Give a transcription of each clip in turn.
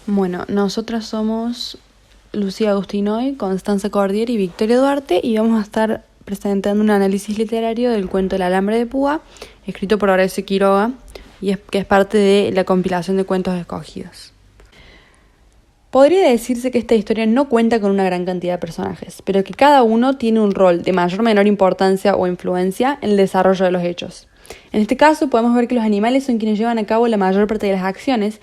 Bueno, nosotras somos Lucía Agustinoy, Constanza Cordier y Victoria Duarte y vamos a estar presentando un análisis literario del cuento El alambre de púa, escrito por Horacio Quiroga, que es parte de la compilación de cuentos escogidos. Podría decirse que esta historia no cuenta con una gran cantidad de personajes, pero que cada uno tiene un rol de mayor o menor importancia o influencia en el desarrollo de los hechos. En este caso podemos ver que los animales son quienes llevan a cabo la mayor parte de las acciones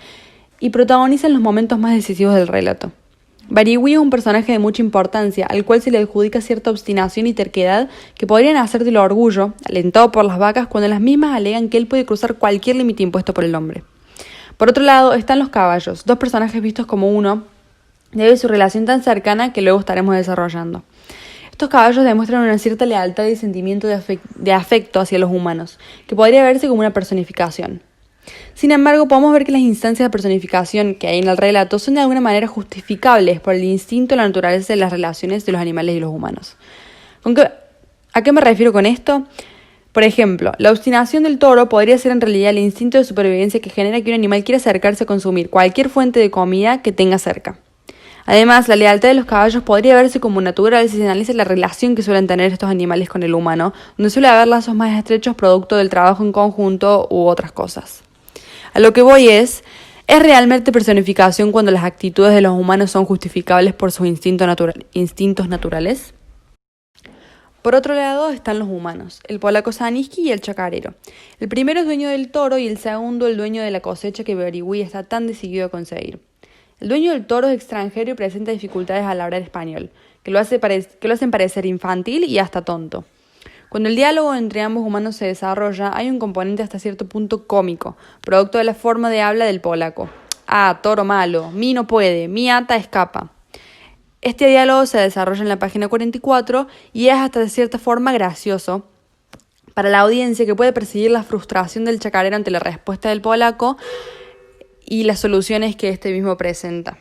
y protagonizan los momentos más decisivos del relato. Barihui es un personaje de mucha importancia, al cual se le adjudica cierta obstinación y terquedad que podrían hacer del orgullo, alentado por las vacas cuando las mismas alegan que él puede cruzar cualquier límite impuesto por el hombre. Por otro lado están los caballos, dos personajes vistos como uno, debido a su relación tan cercana que luego estaremos desarrollando. Estos caballos demuestran una cierta lealtad y sentimiento de afecto hacia los humanos, que podría verse como una personificación. Sin embargo, podemos ver que las instancias de personificación que hay en el relato son de alguna manera justificables por el instinto y la naturaleza de las relaciones de los animales y los humanos. ¿A qué me refiero con esto? Por ejemplo, la obstinación del toro podría ser en realidad el instinto de supervivencia que genera que un animal quiera acercarse a consumir cualquier fuente de comida que tenga cerca. Además, la lealtad de los caballos podría verse como natural si se analiza la relación que suelen tener estos animales con el humano, donde suele haber lazos más estrechos producto del trabajo en conjunto u otras cosas. A lo que voy ¿es realmente personificación cuando las actitudes de los humanos son justificables por sus instintos naturales? Por otro lado están los humanos, el polaco Zaniski y el chacarero. El primero es dueño del toro y el segundo el dueño de la cosecha que Barihui está tan decidido a conseguir. El dueño del toro es extranjero y presenta dificultades al hablar español, que lo hacen parecer infantil y hasta tonto. Cuando el diálogo entre ambos humanos se desarrolla, hay un componente hasta cierto punto cómico, producto de la forma de habla del polaco. Ah, toro malo, mi no puede, mi ata escapa. Este diálogo se desarrolla en la página 44 y es hasta de cierta forma gracioso para la audiencia que puede percibir la frustración del chacarero ante la respuesta del polaco y las soluciones que este mismo presenta.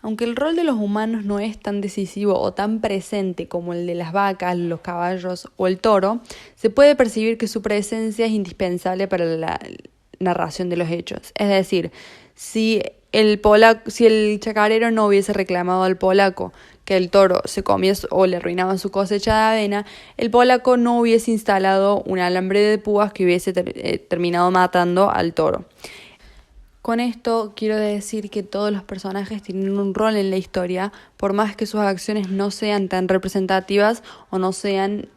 Aunque el rol de los humanos no es tan decisivo o tan presente como el de las vacas, los caballos o el toro, se puede percibir que su presencia es indispensable para la narración de los hechos. Es decir, si el chacarero no hubiese reclamado al polaco que el toro se comía o le arruinaba su cosecha de avena, el polaco no hubiese instalado un alambre de púas que hubiese terminado matando al toro. Con esto quiero decir que todos los personajes tienen un rol en la historia, por más que sus acciones no sean tan representativas o no sean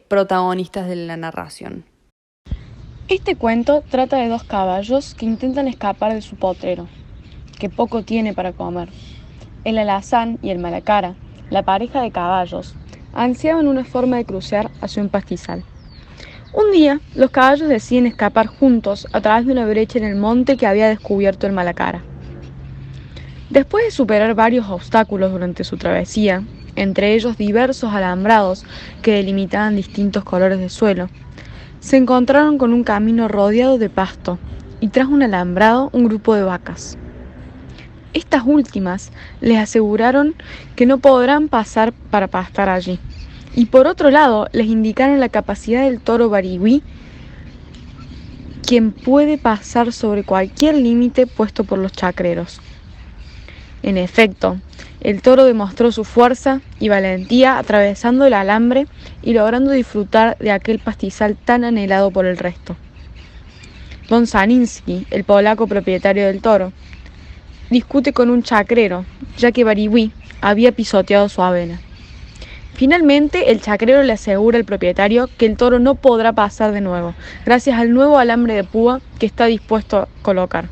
protagonistas de la narración. Este cuento trata de dos caballos que intentan escapar de su potrero, que poco tiene para comer. El alazán y el malacara, la pareja de caballos, ansiaban una forma de cruzar hacia un pastizal. Un día, los caballos deciden escapar juntos a través de una brecha en el monte que había descubierto el malacara. Después de superar varios obstáculos durante su travesía, entre ellos diversos alambrados que delimitaban distintos colores de suelo, se encontraron con un camino rodeado de pasto y tras un alambrado un grupo de vacas. Estas últimas les aseguraron que no podrán pasar para pastar allí. Y por otro lado, les indicaron la capacidad del toro Barihui, quien puede pasar sobre cualquier límite puesto por los chacreros. En efecto, el toro demostró su fuerza y valentía atravesando el alambre y logrando disfrutar de aquel pastizal tan anhelado por el resto. Don Zaniski, el polaco propietario del toro, discute con un chacrero, ya que Barihui había pisoteado su avena. Finalmente, el chacrero le asegura al propietario que el toro no podrá pasar de nuevo, gracias al nuevo alambre de púa que está dispuesto a colocar.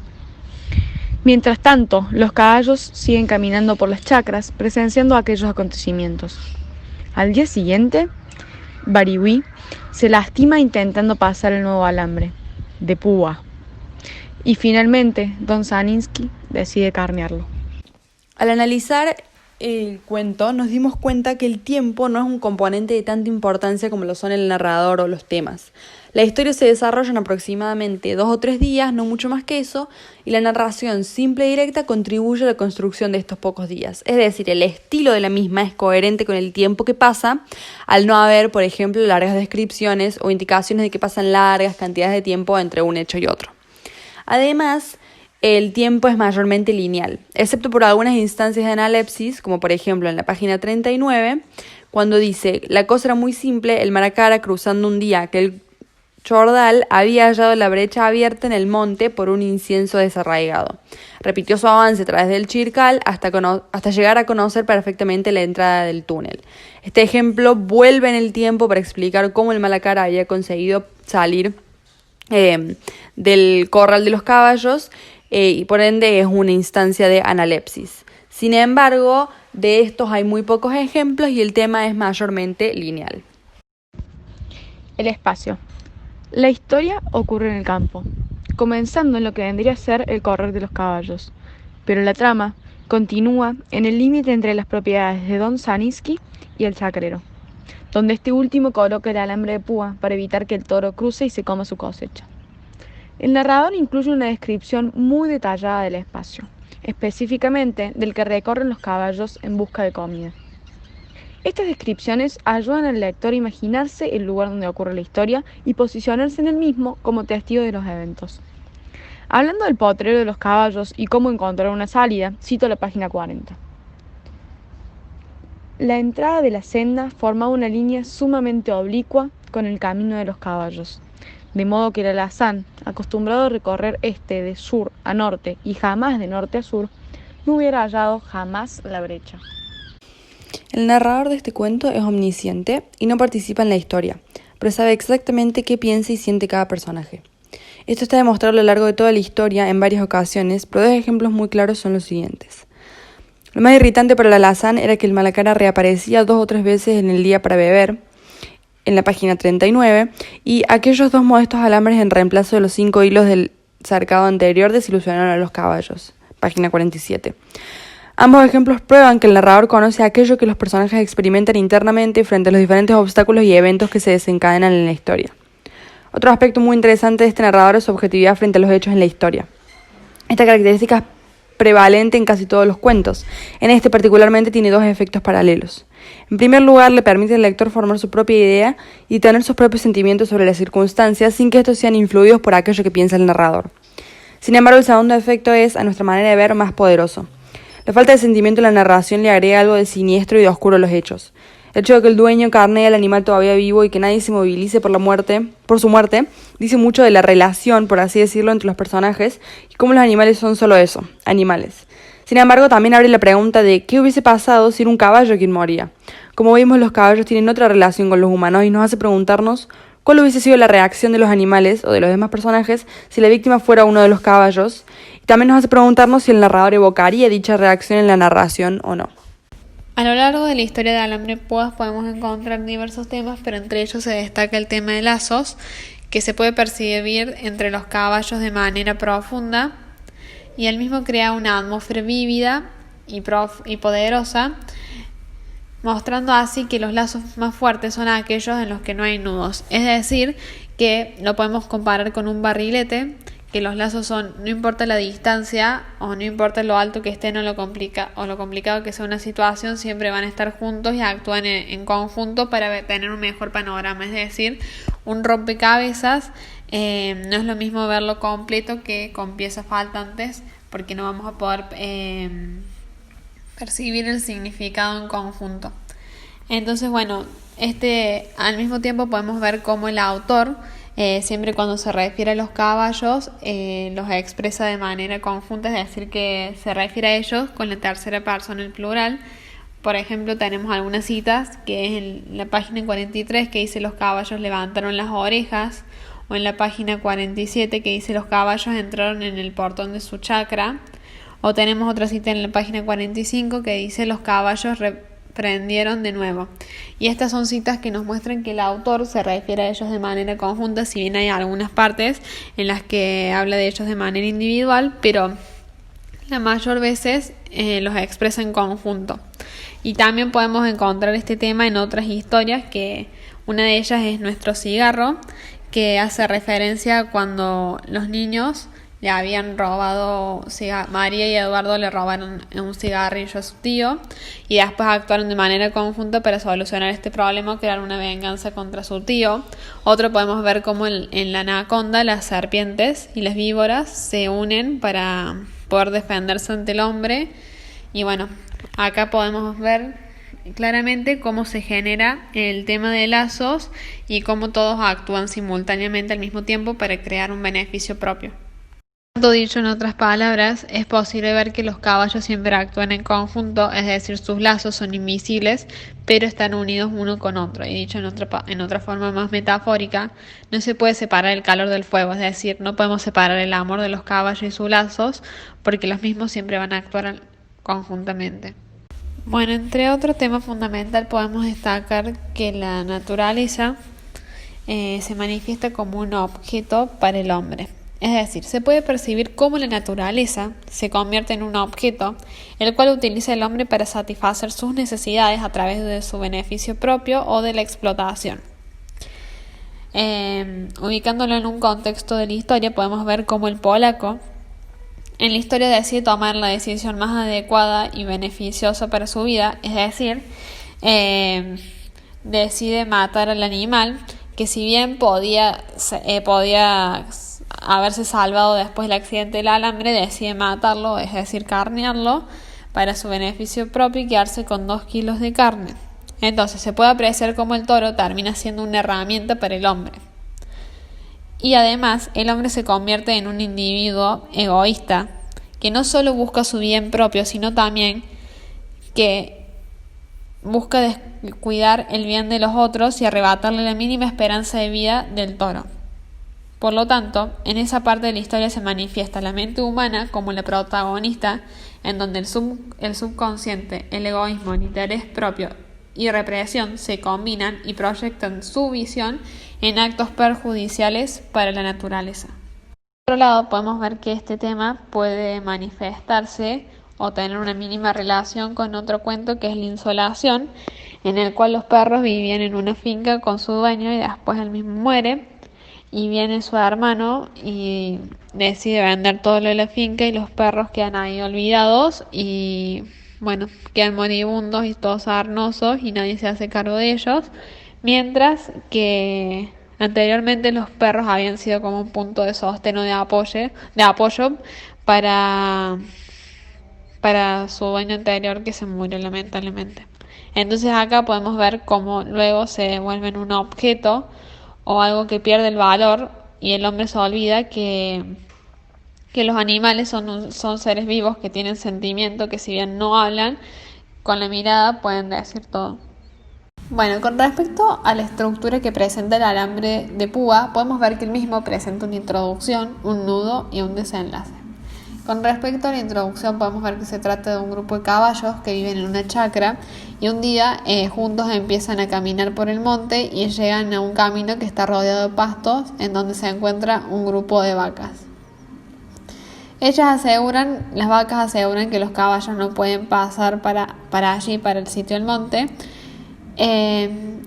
Mientras tanto, los caballos siguen caminando por las chacras, presenciando aquellos acontecimientos. Al día siguiente, Barihui se lastima intentando pasar el nuevo alambre de púa. Y finalmente, Don Zaniski decide carnearlo. Al analizar el cuento, nos dimos cuenta que el tiempo no es un componente de tanta importancia como lo son el narrador o los temas. La historia se desarrolla en aproximadamente 2 o 3 días, no mucho más que eso, y la narración simple y directa contribuye a la construcción de estos pocos días. Es decir, el estilo de la misma es coherente con el tiempo que pasa, al no haber, por ejemplo, largas descripciones o indicaciones de que pasan largas cantidades de tiempo entre un hecho y otro. Además, el tiempo es mayormente lineal, excepto por algunas instancias de analepsis, como por ejemplo en la página 39, cuando dice: la cosa era muy simple, el Malacara, cruzando un día aquel chordal, había hallado la brecha abierta en el monte por un incienso desarraigado. Repitió su avance a través del Chircal hasta llegar a conocer perfectamente la entrada del túnel. Este ejemplo vuelve en el tiempo para explicar cómo el Malacara había conseguido salir del corral de los caballos y por ende es una instancia de analepsis. Sin embargo, de estos hay muy pocos ejemplos y el tema es mayormente lineal. El espacio. La historia ocurre en el campo, comenzando en lo que vendría a ser el correr de los caballos, pero la trama continúa en el límite entre las propiedades de Don Zaniski y el chacrero, donde este último coloca el alambre de púa para evitar que el toro cruce y se coma su cosecha. El narrador incluye una descripción muy detallada del espacio, específicamente del que recorren los caballos en busca de comida. Estas descripciones ayudan al lector a imaginarse el lugar donde ocurre la historia y posicionarse en el mismo como testigo de los eventos. Hablando del potrero de los caballos y cómo encontrar una salida, cito la página 40. La entrada de la senda formaba una línea sumamente oblicua con el camino de los caballos, de modo que el alazán, acostumbrado a recorrer de sur a norte y jamás de norte a sur, no hubiera hallado jamás la brecha. El narrador de este cuento es omnisciente y no participa en la historia, pero sabe exactamente qué piensa y siente cada personaje. Esto está demostrado a lo largo de toda la historia en varias ocasiones, pero dos ejemplos muy claros son los siguientes. Lo más irritante para el alazán era que el Malacara reaparecía 2 o 3 veces en el día para beber, en la página 39, y aquellos 2 modestos alambres en reemplazo de los 5 hilos del cercado anterior desilusionaron a los caballos, página 47. Ambos ejemplos prueban que el narrador conoce aquello que los personajes experimentan internamente frente a los diferentes obstáculos y eventos que se desencadenan en la historia. Otro aspecto muy interesante de este narrador es su objetividad frente a los hechos en la historia. Esta característica es prevalente en casi todos los cuentos. En este particularmente tiene 2 efectos paralelos. En primer lugar, le permite al lector formar su propia idea y tener sus propios sentimientos sobre las circunstancias sin que estos sean influidos por aquello que piensa el narrador. Sin embargo, el segundo efecto es, a nuestra manera de ver, más poderoso. La falta de sentimiento en la narración le agrega algo de siniestro y de oscuro a los hechos. El hecho de que el dueño carnee al animal todavía vivo y que nadie se movilice por su muerte, dice mucho de la relación, por así decirlo, entre los personajes y cómo los animales son solo eso, animales. Sin embargo, también abre la pregunta de qué hubiese pasado si era un caballo quien moría. Como vimos, los caballos tienen otra relación con los humanos y nos hace preguntarnos cuál hubiese sido la reacción de los animales o de los demás personajes si la víctima fuera uno de los caballos. Y también nos hace preguntarnos si el narrador evocaría dicha reacción en la narración o no. A lo largo de la historia de Alambre Púas podemos encontrar diversos temas, pero entre ellos se destaca el tema de lazos, que se puede percibir entre los caballos de manera profunda, y el mismo crea una atmósfera vívida y poderosa, mostrando así que los lazos más fuertes son aquellos en los que no hay nudos. Es decir, que lo podemos comparar con un barrilete, que los lazos son, no importa la distancia o no importa lo alto que estén o lo complicado que sea una situación, siempre van a estar juntos y actúan en conjunto para tener un mejor panorama. Es decir, un rompecabezas no es lo mismo verlo completo que con piezas faltantes, porque no vamos a poder percibir el significado en conjunto. Entonces, bueno, al mismo tiempo podemos ver cómo el autor siempre cuando se refiere a los caballos los expresa de manera conjunta, es decir, que se refiere a ellos con la tercera persona, el plural. Por ejemplo, tenemos algunas citas que es en la página 43 que dice los caballos levantaron las orejas, o en la página 47 que dice los caballos entraron en el portón de su chacra, o tenemos otra cita en la página 45 que dice los caballos prendieron de nuevo. Y estas son citas que nos muestran que el autor se refiere a ellos de manera conjunta, si bien hay algunas partes en las que habla de ellos de manera individual, pero la mayor veces los expresa en conjunto. Y también podemos encontrar este tema en otras historias, que una de ellas es Nuestro cigarro, que hace referencia a cuando los niños le habían robado, María y Eduardo le robaron un cigarrillo a su tío y después actuaron de manera conjunta para solucionar este problema o crear una venganza contra su tío. Otro podemos ver cómo en la anaconda las serpientes y las víboras se unen para poder defenderse ante el hombre. Y bueno, acá podemos ver claramente cómo se genera el tema de lazos y cómo todos actúan simultáneamente al mismo tiempo para crear un beneficio propio. Dicho en otras palabras, es posible ver que los caballos siempre actúan en conjunto, es decir, sus lazos son invisibles, pero están unidos uno con otro. Y dicho en otra forma más metafórica, no se puede separar el calor del fuego, es decir, no podemos separar el amor de los caballos y sus lazos, porque los mismos siempre van a actuar conjuntamente. Bueno, entre otros temas fundamental podemos destacar que la naturaleza se manifiesta como un objeto para el hombre. Es decir, se puede percibir cómo la naturaleza se convierte en un objeto, el cual utiliza el hombre para satisfacer sus necesidades a través de su beneficio propio o de la explotación. Ubicándolo en un contexto de la historia, podemos ver cómo el polaco en la historia decide tomar la decisión más adecuada y beneficiosa para su vida, es decir, decide matar al animal que, si bien podía haberse salvado después del accidente del alambre, decide matarlo, es decir, carnearlo para su beneficio propio y quedarse con 2 kilos de carne. Entonces se puede apreciar cómo el toro termina siendo una herramienta para el hombre. Y además el hombre se convierte en un individuo egoísta que no solo busca su bien propio, sino también que busca descuidar el bien de los otros y arrebatarle la mínima esperanza de vida del toro. Por lo tanto, en esa parte de la historia se manifiesta la mente humana como la protagonista, en donde el subconsciente, el egoísmo, el interés propio y represión se combinan y proyectan su visión en actos perjudiciales para la naturaleza. Por otro lado, podemos ver que este tema puede manifestarse o tener una mínima relación con otro cuento, que es la insolación, en el cual los perros vivían en una finca con su dueño y después él mismo muere y viene su hermano y decide vender todo lo de la finca y los perros quedan ahí olvidados y bueno, quedan moribundos y todos sarnosos y nadie se hace cargo de ellos, mientras que anteriormente los perros habían sido como un punto de sostén o de apoyo para su dueño anterior, que se murió lamentablemente. Entonces acá podemos ver cómo luego se vuelven un objeto o algo que pierde el valor y el hombre se olvida que los animales son seres vivos que tienen sentimiento, que si bien no hablan, con la mirada pueden decir todo. Bueno, con respecto a la estructura que presenta el alambre de púa, podemos ver que el mismo presenta una introducción, un nudo y un desenlace. Con respecto a la introducción, podemos ver que se trata de un grupo de caballos que viven en una chacra y un día juntos empiezan a caminar por el monte y llegan a un camino que está rodeado de pastos, en donde se encuentra un grupo de vacas. Las vacas aseguran que los caballos no pueden pasar para allí, para el sitio del monte,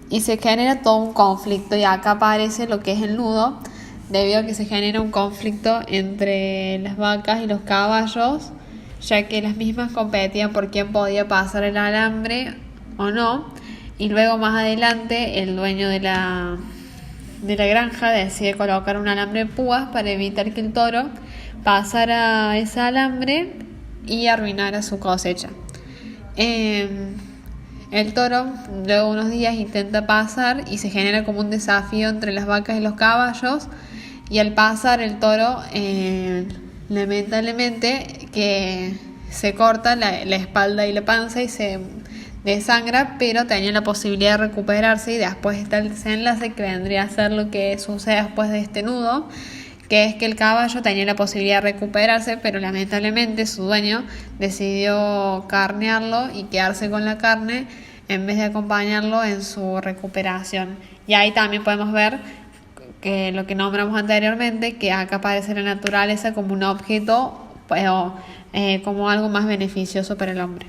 y se genera todo un conflicto, y acá aparece lo que es el nudo, debido a que se genera un conflicto entre las vacas y los caballos, ya que las mismas competían por quién podía pasar el alambre o no, y luego más adelante el dueño de la granja decide colocar un alambre de púas para evitar que el toro pasara ese alambre y arruinara su cosecha. El toro luego de unos días intenta pasar y se genera como un desafío entre las vacas y los caballos, y al pasar el toro lamentablemente que se corta la espalda y la panza y se desangra, pero tenía la posibilidad de recuperarse, y después está el desenlace, que vendría a ser lo que sucede después de este nudo, que es que el caballo tenía la posibilidad de recuperarse, pero lamentablemente su dueño decidió carnearlo y quedarse con la carne en vez de acompañarlo en su recuperación. Y ahí también podemos ver que lo que nombramos anteriormente, que acá aparece la naturaleza como un objeto, pero como algo más beneficioso para el hombre.